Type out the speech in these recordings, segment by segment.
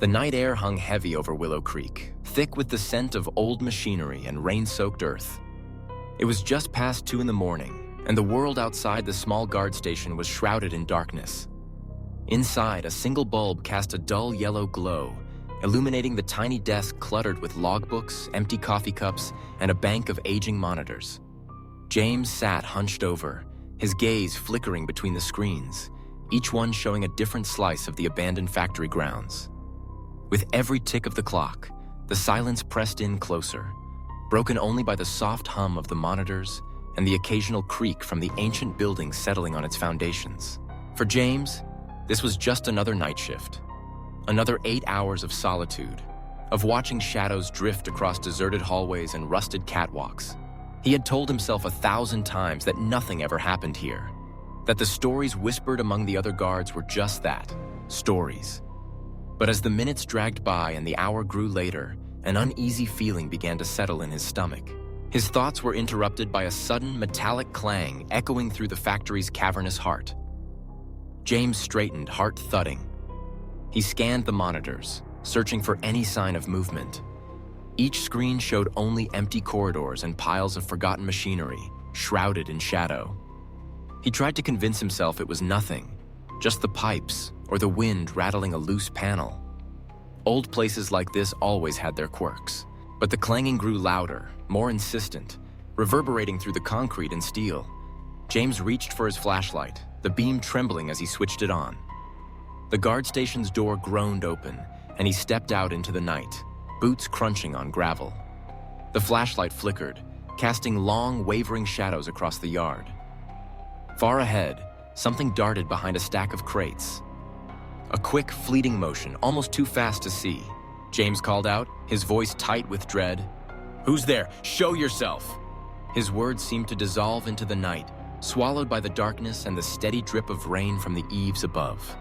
The night air hung heavy over Willow Creek, thick with the scent of old machinery and rain-soaked earth. It was just past 2 in the morning, and the world outside the small guard station was shrouded in darkness. Inside, a single bulb cast a dull yellow glow, illuminating the tiny desk cluttered with logbooks, empty coffee cups, and a bank of aging monitors. James sat hunched over, his gaze flickering between the screens, each one showing a different slice of the abandoned factory grounds. With every tick of the clock, the silence pressed in closer, broken only by the soft hum of the monitors and the occasional creak from the ancient building settling on its foundations. For James, this was just another night shift, another 8 hours of solitude, of watching shadows drift across deserted hallways and rusted catwalks. He had told himself 1,000 times that nothing ever happened here, that the stories whispered among the other guards were just that, stories. But as the minutes dragged by and the hour grew later, an uneasy feeling began to settle in his stomach. His thoughts were interrupted by a sudden metallic clang echoing through the factory's cavernous heart. James straightened, heart thudding. He scanned the monitors, searching for any sign of movement. Each screen showed only empty corridors and piles of forgotten machinery, shrouded in shadow. He tried to convince himself it was nothing, just the pipes or the wind rattling a loose panel. Old places like this always had their quirks, but the clanging grew louder, more insistent, reverberating through the concrete and steel. James reached for his flashlight, the beam trembling as he switched it on. The guard station's door groaned open, and he stepped out into the night, boots crunching on gravel. The flashlight flickered, casting long, wavering shadows across the yard. Far ahead, something darted behind a stack of crates. A quick, fleeting motion, almost too fast to see. James called out, his voice tight with dread. "Who's there? Show yourself!" His words seemed to dissolve into the night, swallowed by the darkness and the steady drip of rain from the eaves above.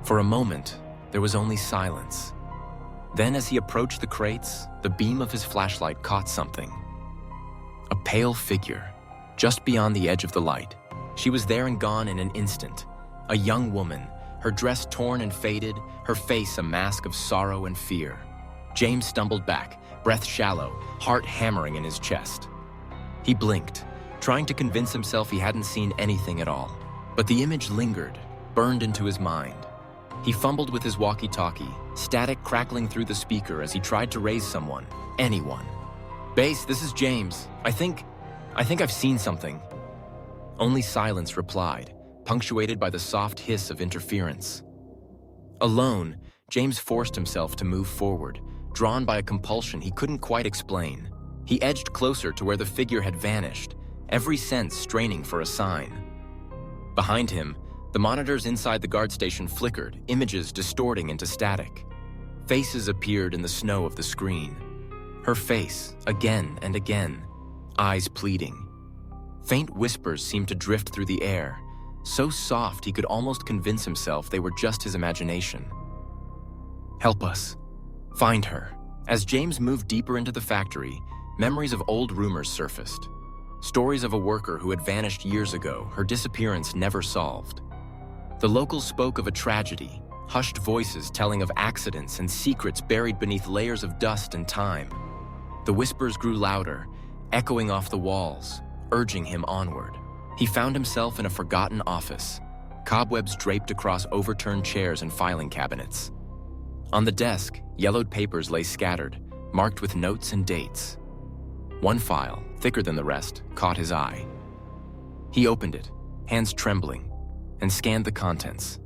For a moment, there was only silence. Then, as he approached the crates, the beam of his flashlight caught something. A pale figure, just beyond the edge of the light. She was there and gone in an instant. A young woman, her dress torn and faded, her face a mask of sorrow and fear. James stumbled back, breath shallow, heart hammering in his chest. He blinked, trying to convince himself he hadn't seen anything at all. But the image lingered, burned into his mind. He fumbled with his walkie-talkie, static crackling through the speaker as he tried to raise someone, anyone. "Base, this is James. I think I've seen something." Only silence replied, punctuated by the soft hiss of interference. Alone, James forced himself to move forward, drawn by a compulsion he couldn't quite explain. He edged closer to where the figure had vanished, every sense straining for a sign. Behind him, the monitors inside the guard station flickered, images distorting into static. Faces appeared in the snow of the screen. Her face, again and again, eyes pleading. Faint whispers seemed to drift through the air, so soft he could almost convince himself they were just his imagination. "Help us. Find her." As James moved deeper into the factory, memories of old rumors surfaced. Stories of a worker who had vanished years ago, her disappearance never solved. The locals spoke of a tragedy, hushed voices telling of accidents and secrets buried beneath layers of dust and time. The whispers grew louder, echoing off the walls, urging him onward. He found himself in a forgotten office, cobwebs draped across overturned chairs and filing cabinets. On the desk, yellowed papers lay scattered, marked with notes and dates. One file, thicker than the rest, caught his eye. He opened it, hands trembling, and scanned the contents.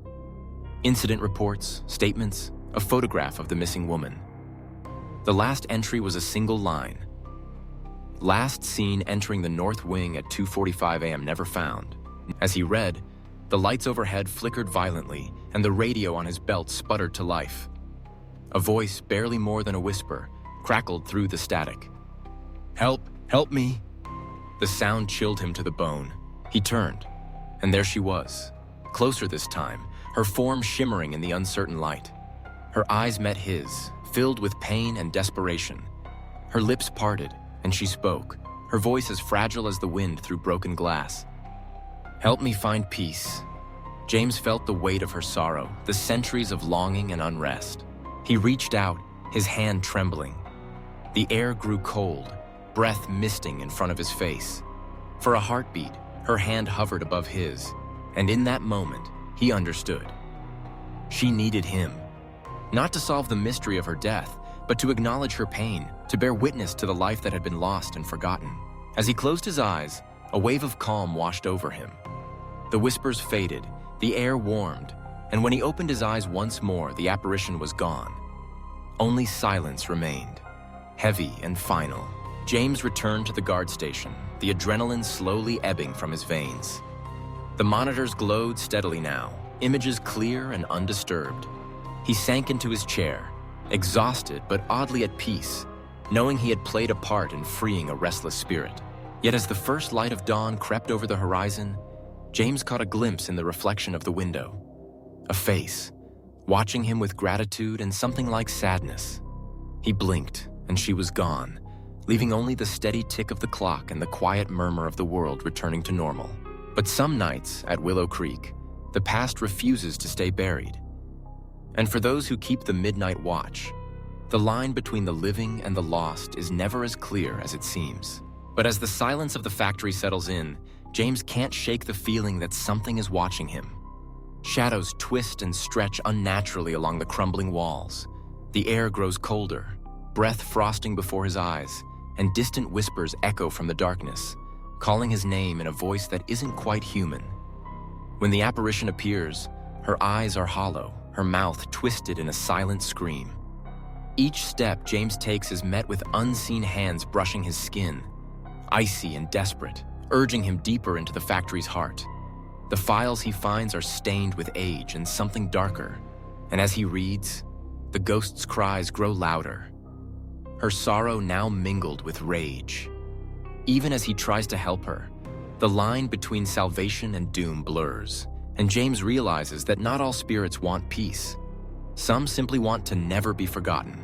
Incident reports, statements, a photograph of the missing woman. The last entry was a single line. "Last seen entering the north wing at 2:45 a.m. never found." As he read, the lights overhead flickered violently and the radio on his belt sputtered to life. A voice, barely more than a whisper, crackled through the static. "Help! Help me!" The sound chilled him to the bone. He turned, and there she was, closer this time, her form shimmering in the uncertain light. Her eyes met his, filled with pain and desperation. Her lips parted, and she spoke, her voice as fragile as the wind through broken glass. "Help me find peace." James felt the weight of her sorrow, the centuries of longing and unrest. He reached out, his hand trembling. The air grew cold, breath misting in front of his face. For a heartbeat, her hand hovered above his, and in that moment, he understood. She needed him, not to solve the mystery of her death, but to acknowledge her pain, to bear witness to the life that had been lost and forgotten. As he closed his eyes, a wave of calm washed over him. The whispers faded, the air warmed, and when he opened his eyes once more, the apparition was gone. Only silence remained, heavy and final. James returned to the guard station, the adrenaline slowly ebbing from his veins. The monitors glowed steadily now, images clear and undisturbed. He sank into his chair, exhausted but oddly at peace, knowing he had played a part in freeing a restless spirit. Yet as the first light of dawn crept over the horizon, James caught a glimpse in the reflection of the window. A face, watching him with gratitude and something like sadness. He blinked, and she was gone, leaving only the steady tick of the clock and the quiet murmur of the world returning to normal. But some nights at Willow Creek, the past refuses to stay buried. And for those who keep the midnight watch, the line between the living and the lost is never as clear as it seems. But as the silence of the factory settles in, James can't shake the feeling that something is watching him. Shadows twist and stretch unnaturally along the crumbling walls. The air grows colder, breath frosting before his eyes, and distant whispers echo from the darkness, calling his name in a voice that isn't quite human. When the apparition appears, her eyes are hollow, her mouth twisted in a silent scream. Each step James takes is met with unseen hands brushing his skin, icy and desperate, urging him deeper into the factory's heart. The files he finds are stained with age and something darker, and as he reads, the ghost's cries grow louder, her sorrow now mingled with rage. Even as he tries to help her, the line between salvation and doom blurs, and James realizes that not all spirits want peace. Some simply want to never be forgotten.